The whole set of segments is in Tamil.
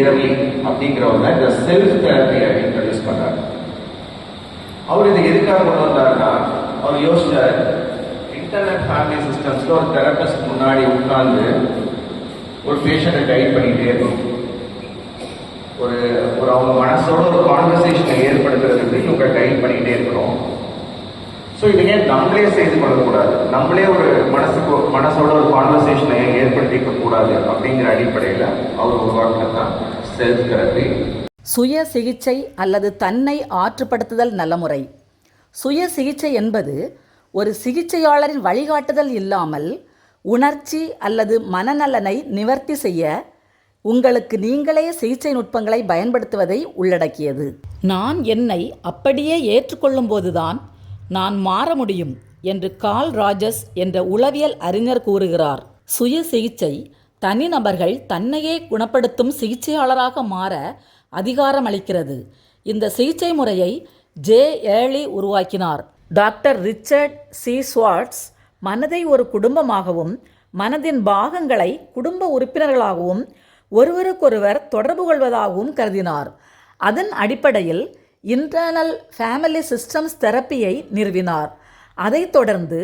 ஏர்லி அப்படிங்கிறவங்க இந்த செல்ஃப் தெரப்பியை இன்ட்ரடியூஸ் பண்ணார். அவர் இது எதுக்காக கொண்டு வந்தாருன்னா, அவர் யோசிச்சார், இன்டர்நெட் ஃபேமிலி சிஸ்டம்ஸ்ல ஒரு தெரபிஸ்ட் முன்னாடி உட்கார்ந்து ஒரு பேஷண்ட்டை கைட் பண்ணிகிட்டே இருக்கணும். ஒரு அவங்க மனசோட ஒரு கான்வர்சேஷனை ஏற்படுத்துறதுக்கு இவங்க கைட் பண்ணிக்கிட்டே இருக்கிறோம். ஸோ இதை ஏன் நம்மளே செய்து கொள்ளக்கூடாது, நம்மளே ஒரு மனசோட ஒரு கான்வர்சேஷனை ஏற்படுத்திக்க கூடாது அப்படிங்கிற அடிப்படையில் அவர் உருவாக்கினது தான் செல்ஃப் தெரப்பி. சுய சிகிச்சை அல்லது தன்னை ஆற்றுப்படுத்துதல் நலமுறை. சுய சிகிச்சை என்பது ஒரு சிகிச்சையாளரின் வழிகாட்டுதல் இல்லாமல் உணர்ச்சி அல்லது மனநலனை நிவர்த்தி செய்ய உங்களுக்கு நீங்களே சிகிச்சை நுட்பங்களை பயன்படுத்துவதை உள்ளடக்கியது. நான் என்னை அப்படியே ஏற்றுக்கொள்ளும் போதுதான் நான் மாற முடியும் என்று கார்ல் ராஜர்ஸ் என்ற உளவியல் அறிஞர் கூறுகிறார். சுய சிகிச்சை தனிநபர்கள் தன்னையே குணப்படுத்தும் சிகிச்சையாளராக மாற அதிகாரம் அளிக்கிறது. இந்த சிகிச்சை முறையை ஜே ஏர்லி உருவாக்கினார். டாக்டர் ரிச்சர்ட் சி ஸ்வார்ட்ஸ் மனதை ஒரு குடும்பமாகவும் மனதின் பாகங்களை குடும்ப உறுப்பினர்களாகவும் ஒருவருக்கொருவர் தொடர்பு கொள்வதாகவும் கருதினார். அதன் அடிப்படையில் இன்டர்னல் ஃபேமிலி சிஸ்டம்ஸ் தெரப்பியை நிறுவினார். அதைத் தொடர்ந்து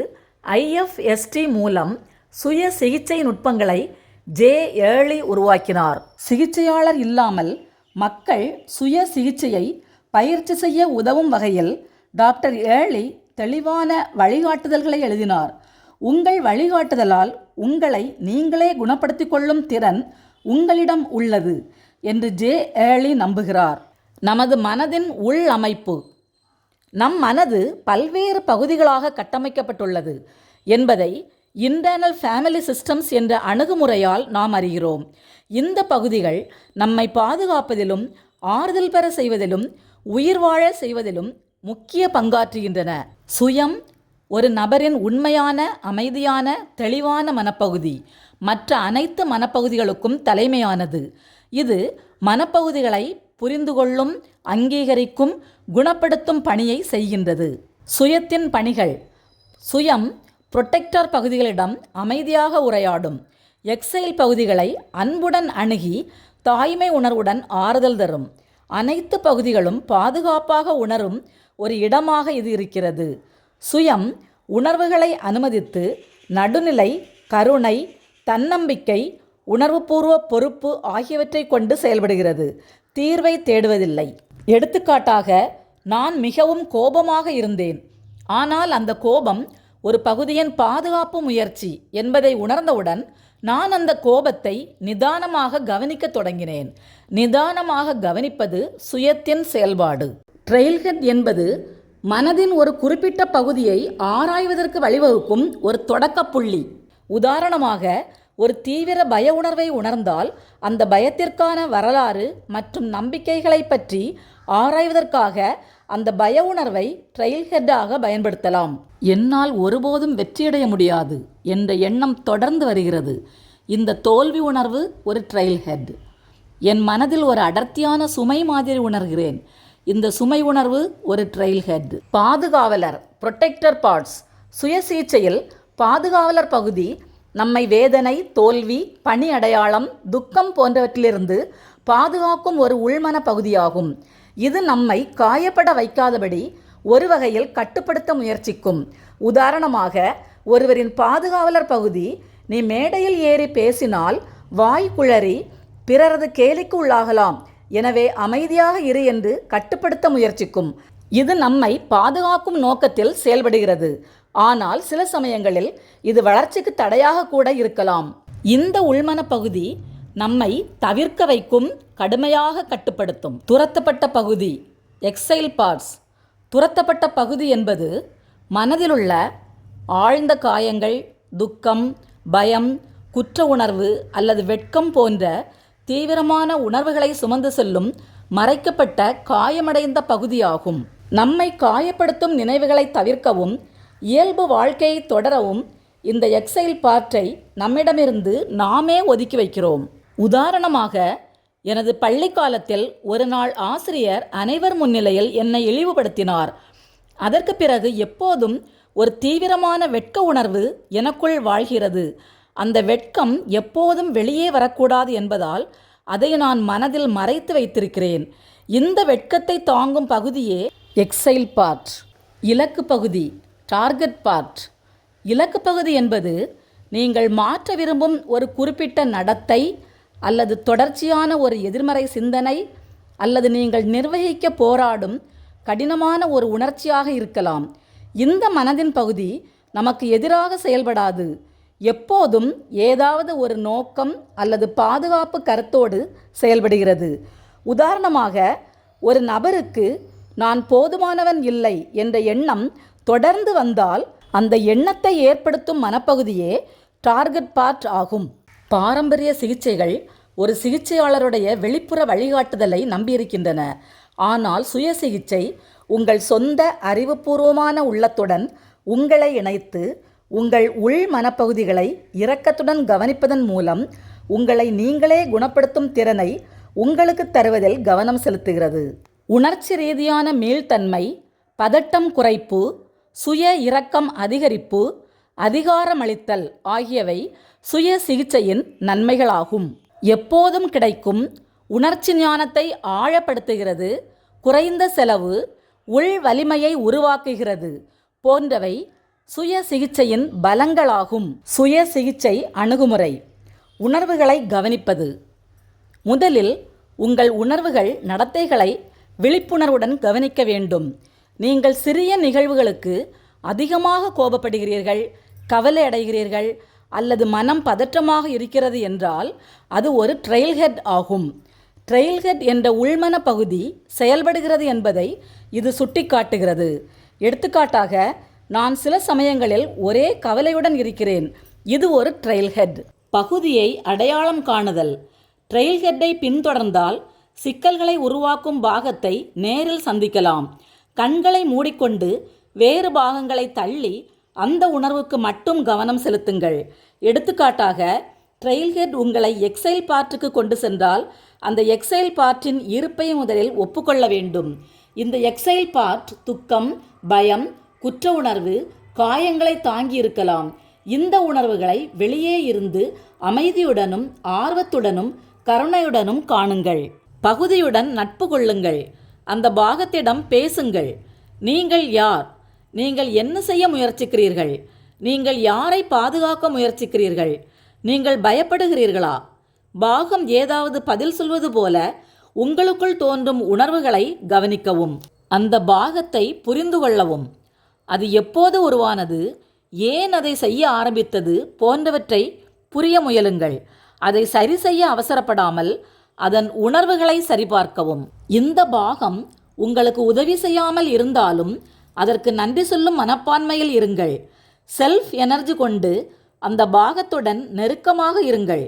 IFST மூலம் சுய சிகிச்சை நுட்பங்களை ஜே ஏர்லி உருவாக்கினார். சிகிச்சையாளர் இல்லாமல் மக்கள் சுய சிகிச்சையை பயிற்சி செய்ய உதவும் வகையில் டாக்டர் ஏர்லி தெளிவான வழிகாட்டுதல்களை எழுதினார். உங்கள் வழிகாட்டுதலால் உங்களை நீங்களே குணப்படுத்திக் கொள்ளும் திறன் உங்களிடம் உள்ளது என்று ஜே ஏர்லி நம்புகிறார். நமது மனதின் உள் அமைப்பு. நம் மனது பல்வேறு பகுதிகளாக கட்டமைக்கப்பட்டுள்ளது என்பதை இன்டர்னல் ஃபேமிலி சிஸ்டம்ஸ் என்ற அணுகுமுறையால் நாம் அறிகிறோம். இந்த பகுதிகள் நம்மை பாதுகாப்பதிலும் ஆறுதல் பெற செய்வதிலும் உயிர் வாழ செய்வதிலும் முக்கிய பங்காற்றுகின்றன. சுயம் ஒரு நபரின் உண்மையான, அமைதியான, தெளிவான மனப்பகுதி மற்ற அனைத்து மனப்பகுதிகளுக்கும் தலைமையானது. இது மனப்பகுதிகளை புரிந்து கொள்ளும், அங்கீகரிக்கும், குணப்படுத்தும் பணியை செய்கின்றது. சுயத்தின் பணிகள். சுயம் புரொடெக்டர் பகுதிகளிடம் அமைதியாக உரையாடும். எக்ஸைல் பகுதிகளை அன்புடன் அணுகி தாய்மை உணர்வுடன் ஆறுதல் தரும். அனைத்து பகுதிகளும் பாதுகாப்பாக உணரும் ஒரு இடமாக இது இருக்கிறது. சுயம் உணர்வுகளை அனுமதித்து நடுநிலை, கருணை, தன்னம்பிக்கை, உணர்வுபூர்வ பொறுப்பு ஆகியவற்றை கொண்டு செயல்படுகிறது. தீர்வை தேடுவதில்லை. எடுத்துக்காட்டாக, நான் மிகவும் கோபமாக இருந்தேன், ஆனால் அந்த கோபம் ஒரு பகுதியின் பாதுகாப்பு முயற்சி என்பதை உணர்ந்தவுடன் நான் அந்த கோபத்தை நிதானமாக கவனிக்க தொடங்கினேன். நிதானமாக கவனிப்பது சுயத்தின் செயல்பாடு. ட்ரெயில்ஹெட் என்பது மனதின் ஒரு குறிப்பிட்ட பகுதியை ஆராய்வதற்கு வழிவகுக்கும் ஒரு தொடக்க புள்ளி. உதாரணமாக, ஒரு தீவிர பய உணர்வை உணர்ந்தால் அந்த பயத்திற்கான வரலாறு மற்றும் நம்பிக்கைகளை பற்றி ஆராய்வதற்காக அந்த பய உணர்வை ட்ரெயில்ஹெட்டாக பயன்படுத்தலாம். என்னால் ஒருபோதும் வெற்றியடைய முடியாது என்ற எண்ணம் தொடர்ந்து வருகிறது. இந்த தோல்வி உணர்வு ஒரு ட்ரெயில்ஹெட். என் மனதில் ஒரு அடர்த்தியான சுமை மாதிரி உணர்கிறேன். இந்த சுமை உணர்வு ஒரு ட்ரெயில்ஹெட். பாதுகாவலர், புரொடெக்டர் பார்ட்ஸ். சுய சிகிச்சையில் பாதுகாவலர் பகுதி நம்மை வேதனை, தோல்வி, பணி அடையாளம், துக்கம் போன்றவற்றிலிருந்து பாதுகாக்கும் ஒரு உள்மன பகுதியாகும். இது நம்மை காயப்பட வைக்காதபடி ஒரு வகையில் கட்டுப்படுத்த முயற்சிக்கும். உதாரணமாக, ஒருவரின் பாதுகாவலர் பகுதி நீ மேடையில் ஏறி பேசினால் வாய் குழறி பிறரது கேலிக்கு உள்ளாகலாம், எனவே அமைதியாக இரு என்று கட்டுப்படுத்த முயற்சிக்கும். இது நம்மை பாதுகாக்கும் நோக்கத்தில் செயல்படுகிறது. ஆனால் சில சமயங்களில் இது வளர்ச்சிக்கு தடையாக கூட இருக்கலாம். இந்த உள்மன பகுதி நம்மை தவிர்க்க வைக்கும், கடுமையாக கட்டுப்படுத்தும். துரத்தப்பட்ட பகுதி, எக்ஸைல் பார்ட்ஸ். துரத்தப்பட்ட பகுதி என்பது மனதிலுள்ள ஆழ்ந்த காயங்கள், துக்கம், பயம், குற்ற உணர்வு அல்லது வெட்கம் போன்ற தீவிரமான உணர்வுகளை சுமந்து செல்லும் மறைக்கப்பட்ட காயமடைந்த பகுதியாகும். நம்மை காயப்படுத்தும் நினைவுகளை தவிர்க்கவும் இயல்பு வாழ்க்கையை தொடரவும் இந்த எக்ஸைல் பார்ட்டை நம்மிடமிருந்து நாமே ஒதுக்கி வைக்கிறோம். உதாரணமாக, எனது பள்ளி காலத்தில் ஒரு நாள் ஆசிரியர் அனைவர் முன்னிலையில் என்னை இழிவுபடுத்தினார். அதற்கு பிறகு எப்போதும் ஒரு தீவிரமான வெட்க உணர்வு எனக்குள் வாழ்கிறது. அந்த வெட்கம் எப்போதும் வெளியே வரக்கூடாது என்பதால் அதை நான் மனதில் மறைத்து வைத்திருக்கிறேன். இந்த வெட்கத்தை தாங்கும் பகுதியே எக்ஸைல் பார்ட். இலக்கு பகுதி டார்கெட் பார்ட். இலக்கு பகுதி என்பது நீங்கள் மாற்ற விரும்பும் ஒரு குறிப்பிட்ட நடத்தை அல்லது தொடர்ச்சியான ஒரு எதிர்மறை சிந்தனை அல்லது நீங்கள் நிர்வகிக்க போராடும் கடினமான ஒரு உணர்ச்சியாக இருக்கலாம். இந்த மனதின் பகுதி நமக்கு எதிராக செயல்படாது. எப்போதும் ஏதாவது ஒரு நோக்கம் அல்லது பாதுகாப்பு கருத்தோடு செயல்படுகிறது. உதாரணமாக, ஒரு நபருக்கு நான் போதுமானவன் இல்லை என்ற எண்ணம் தொடர்ந்து வந்தால் அந்த எண்ணத்தை ஏற்படுத்தும் மனப்பகுதியே டார்கெட் பார்ட் ஆகும். பாரம்பரிய சிகிச்சைகள் ஒரு சிகிச்சையாளருடைய வெளிப்புற வழிகாட்டுதலை நம்பியிருக்கின்றன. ஆனால் சுய சிகிச்சை உங்கள் சொந்த அறிவுபூர்வமான உள்ளத்துடன் உங்களை இணைத்து உங்கள் உள் மனப்பகுதிகளை இரக்கத்துடன் கவனிப்பதன் மூலம் உங்களை நீங்களே குணப்படுத்தும் திறனை உங்களுக்கு தருவதில் கவனம் செலுத்துகிறது. உணர்ச்சி ரீதியான மீள்தன்மை, பதட்டம் குறைப்பு, சுய இரக்கம் அதிகரிப்பு, அதிகாரமளித்தல் ஆகியவை சுய சிகிச்சையின் நன்மைகளாகும். எப்போதும் கிடைக்கும் உணர்ச்சி ஞானத்தை ஆழப்படுத்துகிறது, குறைந்த செலவு, உள் வலிமையை உருவாக்குகிறது போன்றவை சுய சிகிச்சையின் பலங்களாகும். சுய சிகிச்சை அணுகுமுறை. உணர்வுகளை கவனிப்பது. முதலில் உங்கள் உணர்வுகள் நடத்தைகளை விழிப்புணர்வுடன் கவனிக்க வேண்டும். நீங்கள் சிறிய நிகழ்வுகளுக்கு அதிகமாக கோபப்படுகிறீர்கள், கவலை அடைகிறீர்கள் அல்லது மனம் பதற்றமாக இருக்கிறது என்றால் அது ஒரு ட்ரெயில்ஹெட் ஆகும். ட்ரெயில்ஹெட் என்ற உள்மன பகுதி செயல்படுகிறது என்பதை இது சுட்டிக்காட்டுகிறது. எடுத்துக்காட்டாக, நான் சில சமயங்களில் ஒரே கவலையுடன் இருக்கிறேன். இது ஒரு ட்ரெயில்ஹெட். பகுதியை அடையாளம் காணுதல். ட்ரெயில்ஹெட்டை பின்தொடர்ந்தால் சிக்கல்களை உருவாக்கும் பாகத்தை நேரில் சந்திக்கலாம். கண்களை மூடிக்கொண்டு வேறு பாகங்களை தள்ளி அந்த உணர்வுக்கு மட்டும் கவனம் செலுத்துங்கள். எடுத்துக்காட்டாக, ட்ரெயில்ஹெட் உங்களை எக்ஸைல் பார்ட்டுக்கு கொண்டு சென்றால் அந்த எக்ஸைல் பார்ட்டின் இருப்பை முதலில் ஒப்புக்கொள்ள வேண்டும். இந்த எக்ஸைல் பார்ட் துக்கம், பயம், குற்ற உணர்வு, காயங்களை தாங்கி இருக்கலாம். இந்த உணர்வுகளை வெளியே இருந்து அமைதியுடனும் ஆர்வத்துடனும் கருணையுடனும் காணுங்கள். பகுதியுடன் நட்பு கொள்ளுங்கள். அந்த பாகத்திடம் பேசுங்கள். நீங்கள் யார்? நீங்கள் என்ன செய்ய முயற்சிக்கிறீர்கள்? நீங்கள் யாரை பாதுகாக்க முயற்சிக்கிறீர்கள்? நீங்கள் பயப்படுகிறீர்களா? பாகம் ஏதாவது பதில் சொல்வது போல உங்களுக்குள் தோன்றும் உணர்வுகளை கவனிக்கவும். அந்த பாகத்தை புரிந்து கொள்ளவும். அது எப்போது உருவானது, ஏன் அதை செய்ய ஆரம்பித்தது போன்றவற்றை புரிய முயலுங்கள். அதை சரி செய்ய அவசரப்படாமல் அதன் உணர்வுகளை சரிபார்க்கவும். இந்த பாகம் உங்களுக்கு உதவி செய்யாமல் இருந்தாலும் அதற்கு நன்றி சொல்லும் மனப்பான்மையில் இருங்கள். செல்ஃப் எனர்ஜி கொண்டு அந்த பாகத்துடன் நெருக்கமாக இருங்கள்.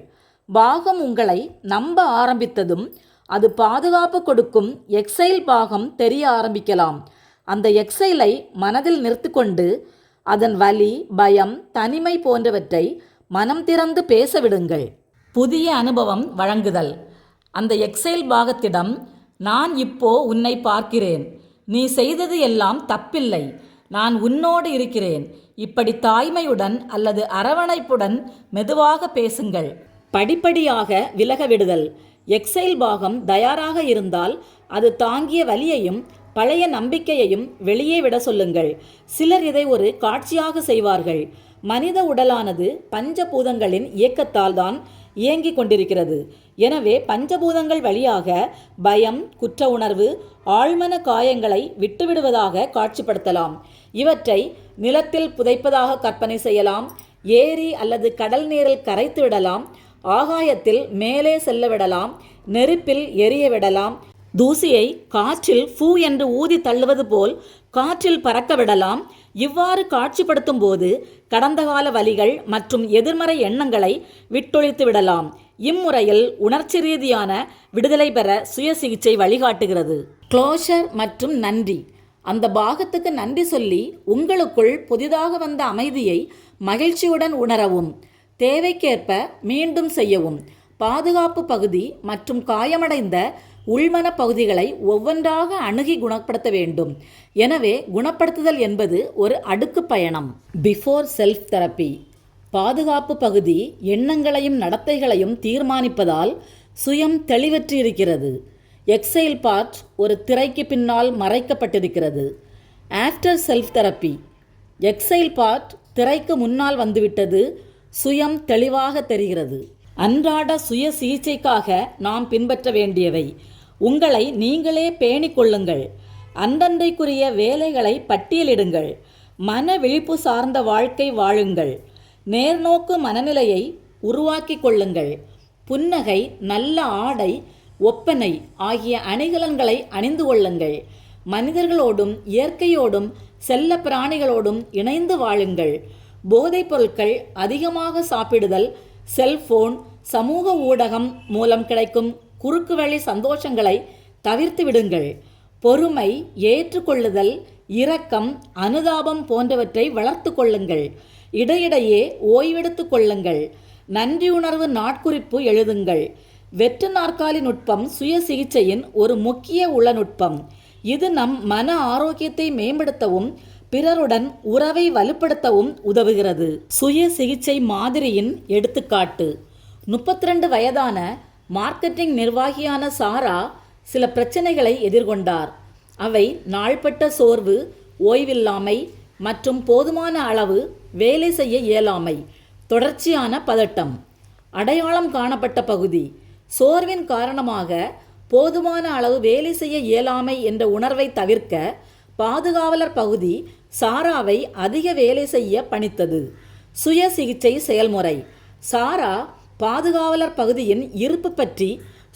பாகம் உங்களை நம்ப ஆரம்பித்ததும் அது பாதுகாப்பு கொடுக்கும் எக்ஸைல் பாகம் தெரிய ஆரம்பிக்கலாம். அந்த எக்ஸைலை மனதில் நிறுத்திக்கொண்டு அதன் வலி, பயம், தனிமை போன்றவற்றை மனம் திறந்து பேச விடுங்கள். புதிய அனுபவம் வழங்குதல். அந்த எக்ஸைல் பாகத்திடம், நான் இப்போ உன்னை பார்க்கிறேன், நீ செய்தது எல்லாம் தப்பில்லை, நான் உன்னோடு இருக்கிறேன், இப்படி தாய்மையுடன் அல்லது அரவணைப்புடன் மெதுவாக பேசுங்கள். படிப்படியாக விலக விடுதல். எக்ஸைல் பாகம் தயாராக இருந்தால் அது தாங்கிய வலியையும் பழைய நம்பிக்கையையும் வெளியே விட சொல்லுங்கள். சிலர் இதை ஒரு காட்சியாக செய்வார்கள். மனித உடலானது பஞ்சபூதங்களின் இயக்கத்தால் தான் இயங்கிக் கொண்டிருக்கிறது. எனவே பஞ்சபூதங்கள் வழியாக பயம், குற்ற உணர்வு, ஆழ்மன காயங்களை விட்டுவிடுவதாக காட்சிப்படுத்தலாம். இவற்றை நிலத்தில் புதைப்பதாக கற்பனை செய்யலாம். ஏரி அல்லது கடல் நீரில் கரைத்து விடலாம். ஆகாயத்தில் மேலே செல்ல விடலாம். நெருப்பில் எரிய விடலாம். தூசியை காற்றில் ஃபூ என்று ஊதி தள்ளுவது போல் காற்றில் பறக்க விடலாம். இவ்வாறு காட்சிப்படுத்தும் போது கடந்த கால வலிகள் மற்றும் எதிர்மறை எண்ணங்களை விட்டொழித்து விடலாம். இம்முறையில் உணர்ச்சி ரீதியான விடுதலை பெற சுய சிகிச்சை வழிகாட்டுகிறது. க்ளோஷர் மற்றும் நன்றி. அந்த பாகத்துக்கு நன்றி சொல்லி உங்களுக்குள் புதிதாக வந்த அமைதியை மகிழ்ச்சியுடன் உணரவும். தேவைக்கேற்ப மீண்டும் செய்யவும். பாதுகாப்பு பகுதி மற்றும் காயமடைந்த உள்மன பகுதிகளை ஒவ்வொன்றாக அணுகி குணப்படுத்த வேண்டும். எனவே குணப்படுத்துதல் என்பது ஒரு அடுக்கு பயணம். Before self therapy. பாதுகாப்பு பகுதி எண்ணங்களையும் நடத்தைகளையும் தீர்மானிப்பதால் சுயம் தெளிவற்று இருக்கிறது. எக்ஸைல் பார்ட் ஒரு திரைக்கு பின்னால் மறைக்கப்பட்டிருக்கிறது. After self therapy. Exile part திரைக்கு முன்னால் வந்துவிட்டது. சுயம் தெளிவாக தெரிகிறது. அன்றாட சுய சிகிச்சைக்காக நாம் பின்பற்ற வேண்டியவை. உங்களை நீங்களே பேணிக் கொள்ளுங்கள். அன்றன்றைக்குரிய வேலைகளை பட்டியலிடுங்கள். மன விழிப்பு சார்ந்த வாழ்க்கை வாழுங்கள். நேர்நோக்கு மனநிலையை உருவாக்கி கொள்ளுங்கள். புன்னகை, நல்ல ஆடை, ஒப்பனை ஆகிய அணிகலன்களை அணிந்து கொள்ளுங்கள். மனிதர்களோடும் இயற்கையோடும் செல்ல பிராணிகளோடும் இணைந்து வாழுங்கள். போதைப் பொருட்கள் அதிகமாக சாப்பிடுதல், செல்போன், சமூக ஊடகம் மூலம் கிடைக்கும் குறுக்கு வழி சந்தோஷங்களை தவிர்த்து விடுங்கள். பொறுமை, ஏற்றுக்கொள்ளுதல், இரக்கம், அனுதாபம் போன்றவற்றை வளர்த்து கொள்ளுங்கள். இடையிடையே ஓய்வெடுத்து கொள்ளுங்கள். நன்றியுணர்வு நாட்குறிப்பு எழுதுங்கள். வெற்று நாற்காலி நுட்பம் சுய சிகிச்சையின் ஒரு முக்கிய உளநுட்பம். இது நம் மன ஆரோக்கியத்தை மேம்படுத்தவும் பிறருடன் உறவை வலுப்படுத்தவும் உதவுகிறது. சுய சிகிச்சை மாதிரியின் எடுத்துக்காட்டு. 32 வயதான மார்க்கெட்டிங் நிர்வாகியான சாரா சில பிரச்சனைகளை எதிர்கொண்டார். அவை நாள்பட்ட சோர்வு, ஓய்வில்லாமை மற்றும் போதுமான அளவு வேலை செய்ய இயலாமை, தொடர்ச்சியான பதட்டம். அடையாளம் காணப்பட்ட பகுதி. சோர்வின் காரணமாக போதுமான அளவு வேலை செய்ய இயலாமை என்ற உணர்வை தவிர்க்க பாதுகாவலர் பகுதி சாராவை அதிக வேலை செய்ய பணித்தது. சுய சிகிச்சை செயல்முறை. சாரா பாதுகாவலர் பகுதியின் இருப்பு பற்றி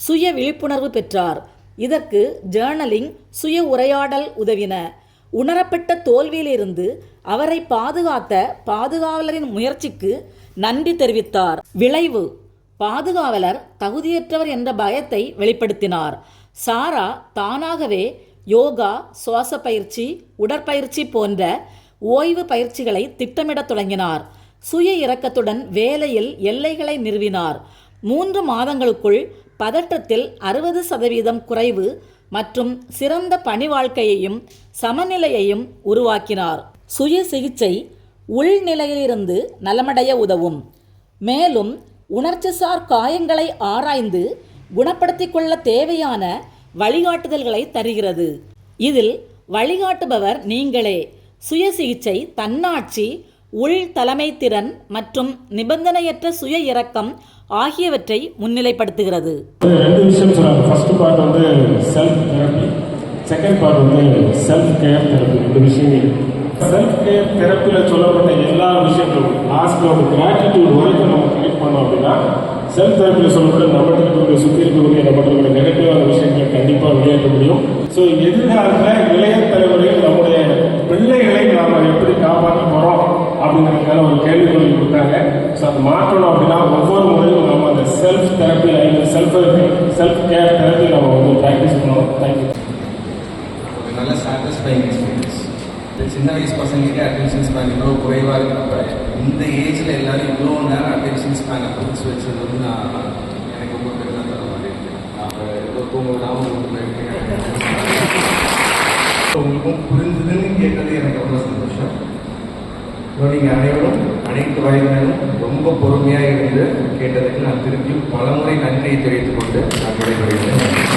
சுய விழிப்புணர்வு பெற்றார். இதற்கு ஜேர்னலிங், சுய உரையாடல் உதவின. உணரப்பட்ட தோல்வியிலிருந்து அவரை பாதுகாத்த பாதுகாவலரின் முயற்சிக்கு நன்றி தெரிவித்தார். விளைவு. பாதுகாவலர் தகுதியற்றவர் என்ற பயத்தை வெளிப்படுத்தினார். சாரா தானாகவே யோகா, சுவாச பயிற்சி, உடற்பயிற்சி போன்ற ஓய்வு பயிற்சிகளை திட்டமிடத் தொடங்கினார். சுய இரக்கத்துடன் வேலையில் எல்லைகளை நிறுவினார். 3 மாதங்களுக்குள் பதட்டத்தில் 60% குறைவு மற்றும் சிறந்த பணி வாழ்க்கையையும் சமநிலையையும் உருவாக்கினார். சுய சிகிச்சை உள்நிலையிலிருந்து நலமடைய உதவும். மேலும் உணர்ச்சிசார் காயங்களை ஆராய்ந்து குணப்படுத்திக் கொள்ள தேவையான வழிகாட்டுதல்களை தருகிறது. இதில் வழிகாட்டுபவர் நீங்களே. சுய சிகிச்சை தன்னாட்சி, உள் தலைமைத்திறன் மற்றும் நிபந்தனையற்ற சுய இரக்கம் ஆகியவற்றை முன்னிலைப்படுத்துகிறது. 2 விஷயம் சொன்னாங்க. ஃபர்ஸ்ட் பார்ட் வந்து செல்ஃப் தெரப்பி, செகண்ட் பார்ட் வந்து செல்ஃப் கேர் தெரப்பி. 2 விஷயங்கள். செல்ஃப் கேர் தெரப்பியில் சொல்லப்பட்ட எல்லா விஷயங்களும் லாஸ்ட்டில் ஒரு கிராட்டிடியூட் வரைக்கும் நம்ம கனெக்ட் பண்ணோம் அப்படின்னா செல்ஃப் தெரப்பியில் சொல்லப்பட்ட நம்மகிட்ட இருக்கக்கூடிய சுற்றி இருக்கக்கூடிய நம்மகிட்ட இருக்கிற நெகட்டிவான விஷயங்களை கண்டிப்பாக வெளியேற்ற முடியும். ஸோ எதிர்காலத்தில் இளைய தலைமுறையில் நம்முடைய பிள்ளைகளை நாம் எப்படி காப்பாற்ற போகிறோம் அப்படிங்கிறதுக்கான ஒரு கேள்விக்குறி கொடுத்தாங்க. ஸோ அதை மாற்றணும் அப்படின்னா ஒவ்வொரு முறையும் நம்ம அந்த self therapy, self care therapy நம்ம வந்து ப்ராக்டிஸ் பண்ணணும். தேங்க்யூ. ஒரு நல்ல சாட்டிஸ்ஃபைங் எக்ஸ்பீரியன்ஸ். சின்ன வயசு பசங்களுக்கு அட்டென்ஷன் ஸ்பேன் இவ்வளோ குறைவாக இருக்கிறப்ப இந்த ஏஜில் எல்லாரும் இவ்வளோ நேரம் அட்டென்ஷன் ஸ்பேனை பிடிச்சி வச்சது வந்து எனக்கு ரொம்ப பெருசாக தர மாதிரி இருக்குது. நான் ஏதோ தூங்கலாம் உங்களுக்கும் புரிஞ்சுதுன்னு கேட்டது எனக்கு ரொம்ப சந்தோஷம். நீங்கள் அனைவரும் அனைத்து வயதினரும் ரொம்ப பொறுமையாக இருந்து கேட்டதுக்கு நான் திருப்பியும் பலமுறை நன்றியை தெரிவித்துக் கொண்டு நான் விடைபெறுகிறேன்.